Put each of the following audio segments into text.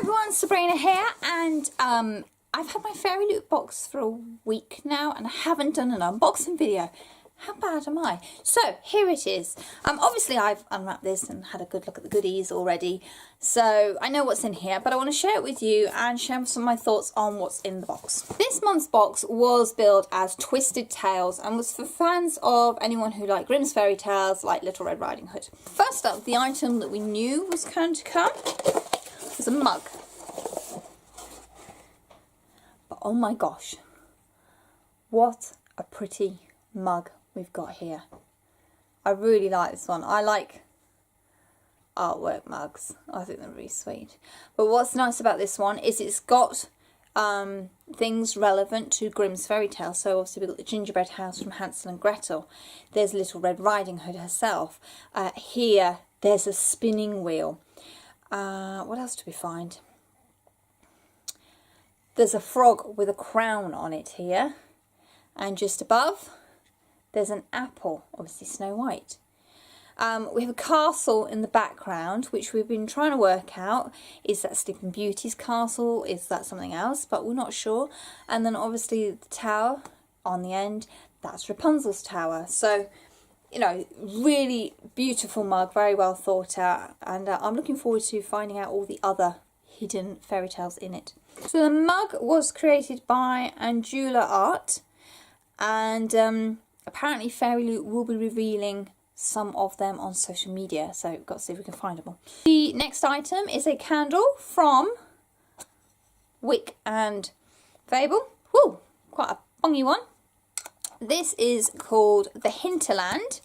everyone, Sabrina here, and I've had my FairyLoot box for a week now and I haven't done an unboxing video. How bad am I? So here it is. Obviously I've unwrapped this and had a good look at the goodies already, so I know what's in here, but I want to share it with you and share some of my thoughts on what's in the box. This month's box was billed as Twisted Tales and was for fans of anyone who liked Grimm's fairy tales, like Little Red Riding Hood. First up, the item that we knew was going to come was a mug. But oh my gosh, what a pretty mug we've got here. I really like this one. I like artwork mugs. I think they're really sweet. But what's nice about this one is it's got things relevant to Grimm's fairy tale. So obviously we've got the gingerbread house from Hansel and Gretel. There's Little Red Riding Hood herself. Here there's a spinning wheel. What else do we find? There's a frog with a crown on it here. And just above, there's an apple, obviously Snow White. We have a castle in the background, which we've been trying to work out. Is that Sleeping Beauty's castle? Is that something else? But we're not sure. And then obviously the tower on the end, that's Rapunzel's tower. So, you know, really beautiful mug, very well thought out. And I'm looking forward to finding out all the other hidden fairy tales in it. So the mug was created by Angela Art. And apparently FairyLoot will be revealing some of them on social media, so we've got to see if we can find them all. The next item is a candle from Wick and Fable. Woo, quite a bongy one. This is called The Hinterland,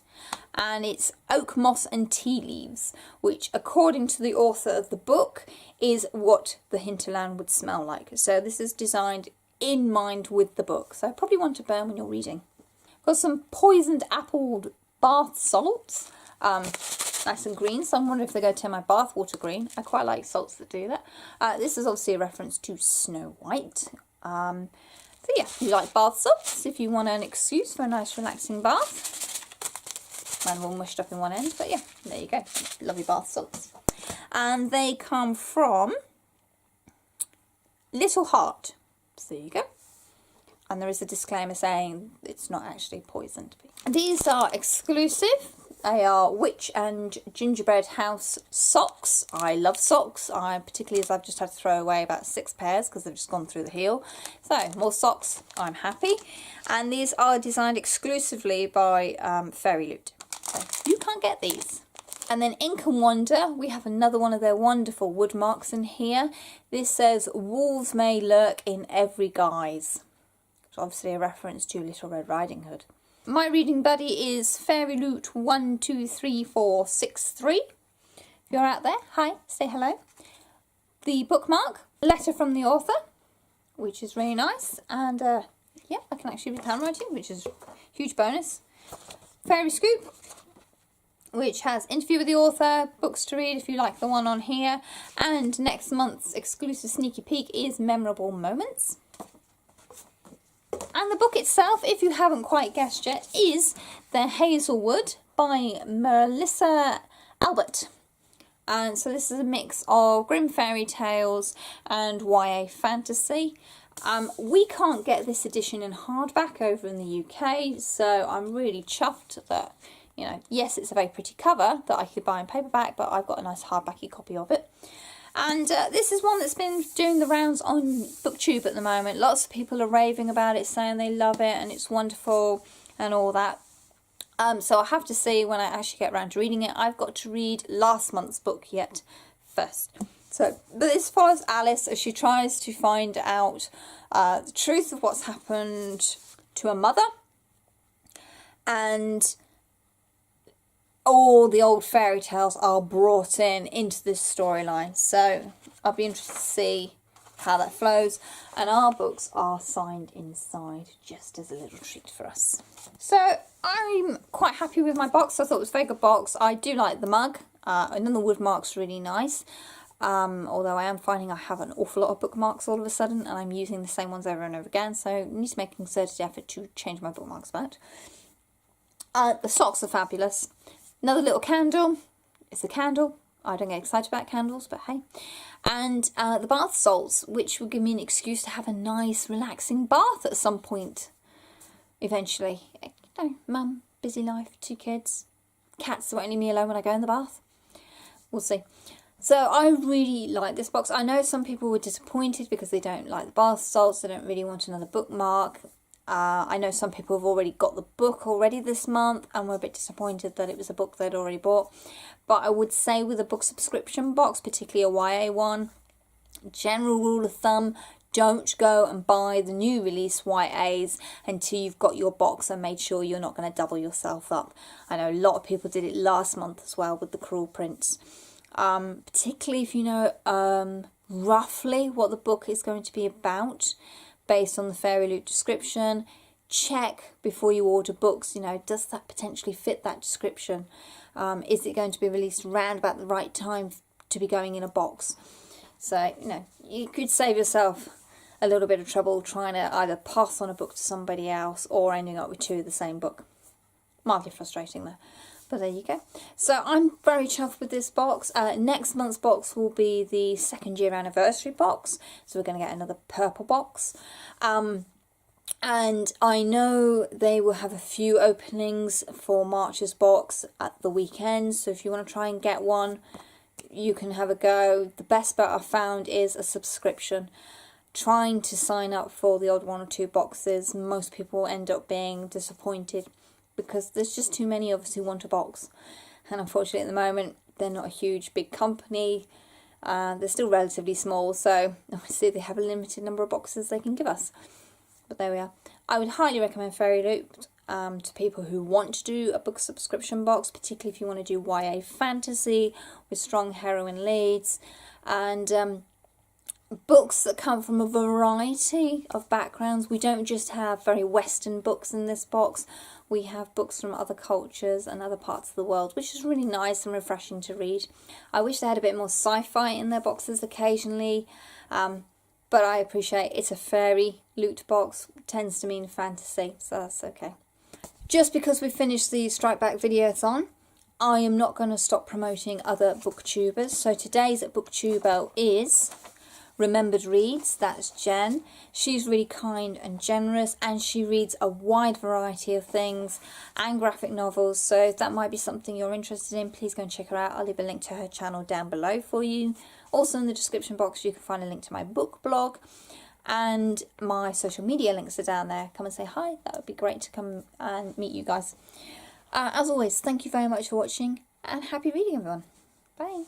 and it's oak moss and tea leaves, which according to the author of the book is what the hinterland would smell like. So this is designed in mind with the book, so probably one to burn when you're reading. Got some poisoned apple bath salts, nice and green, so I'm wondering if they're going to turn my bath water green. I quite like salts that do that. This is obviously a reference to Snow White. So yeah, if you like bath salts, if you want an excuse for a nice relaxing bath. Mine all mushed up in one end, but yeah, there you go, lovely bath salts. And they come from Little Heart. So there you go. And there is a disclaimer saying it's not actually poisoned. These are exclusive. They are Witch and Gingerbread House socks. I love socks, particularly as I've just had to throw away about 6 pairs because they've just gone through the heel. So more socks, I'm happy. And these are designed exclusively by FairyLoot. So you can't get these. And then Ink and Wonder, we have another one of their wonderful wood marks in here. This says, wolves may lurk in every guise. It's obviously a reference to Little Red Riding Hood. My reading buddy is FairyLoot 123463. If you're out there, hi, say hello. The bookmark, letter from the author, which is really nice. And yeah, I can actually read handwriting, which is a huge bonus. Fairy Scoop, which has interview with the author, books to read if you like the one on here, and next month's exclusive sneaky peek is Memorable Moments. And the book itself, if you haven't quite guessed yet, is The Hazelwood by Melissa Albert. And so this is a mix of Grimm fairy tales and YA fantasy. We can't get this edition in hardback over in the UK, so I'm really chuffed that, you know, yes, it's a very pretty cover that I could buy in paperback, but I've got a nice hardbacky copy of it. And this is one that's been doing the rounds on Booktube at the moment. Lots of people are raving about it, saying they love it and it's wonderful and all that. So I have to see when I actually get around to reading it. I've got to read last month's book yet first. So, but this follows Alice as she tries to find out the truth of what's happened to her mother. And all the old fairy tales are brought into this storyline, so I'll be interested to see how that flows. And our books are signed inside, just as a little treat for us. So I'm quite happy with my box. I thought it was a very good box. I do like the mug, and then the wood mark's really nice. Although I am finding I have an awful lot of bookmarks all of a sudden, and I'm using the same ones over and over again, so I need to make a concerted effort to change my bookmarks about. The socks are fabulous. Another little candle. It's a candle. I don't get excited about candles, but hey. And the bath salts, which will give me an excuse to have a nice, relaxing bath at some point. Eventually. You know, mum, busy life, 2 kids. Cats won't leave me alone when I go in the bath. We'll see. So I really like this box. I know some people were disappointed because they don't like the bath salts. They don't really want another bookmark. I know some people have already got the book already this month and were a bit disappointed that it was a book they'd already bought. But I would say with a book subscription box, particularly a YA one, general rule of thumb, don't go and buy the new release YAs until you've got your box and made sure you're not going to double yourself up. I know a lot of people did it last month as well with the Cruel Prince. Particularly if you know roughly what the book is going to be about based on the FairyLoot description. Check before you order books, you know, does that potentially fit that description? Is it going to be released around about the right time to be going in a box? So, you know, you could save yourself a little bit of trouble trying to either pass on a book to somebody else or ending up with 2 of the same book. Mildly frustrating though. But there you go. So I'm very chuffed with this box. Next month's box will be the 2nd year anniversary box. So we're going to get another purple box. And I know they will have a few openings for March's box at the weekend. So if you want to try and get one, you can have a go. The best bet I've found is a subscription. Trying to sign up for the odd 1 or 2 boxes, most people end up being disappointed because there's just too many of us who want a box. And unfortunately at the moment, they're not a huge, big company. They're still relatively small, so obviously they have a limited number of boxes they can give us. But there we are. I would highly recommend FairyLoot to people who want to do a book subscription box, particularly if you want to do YA fantasy with strong heroine leads. And books that come from a variety of backgrounds. We don't just have very Western books in this box. We have books from other cultures and other parts of the world, which is really nice and refreshing to read. I wish they had a bit more sci-fi in their boxes occasionally, but I appreciate it's a FairyLoot box. It tends to mean fantasy, so that's okay. Just because we finished the Strike Back videothon, I am not going to stop promoting other booktubers. So today's booktuber is Remembered Reads. That's Jen. She's really kind and generous, and she reads a wide variety of things and graphic novels. So if that might be something you're interested in, please go and check her out. I'll leave a link to her channel down below for you. Also in the description box you can find a link to my book blog, and my social media links are down there. Come and say hi. That would be great to come and meet you guys. As always, thank you very much for watching, and happy reading everyone. Bye.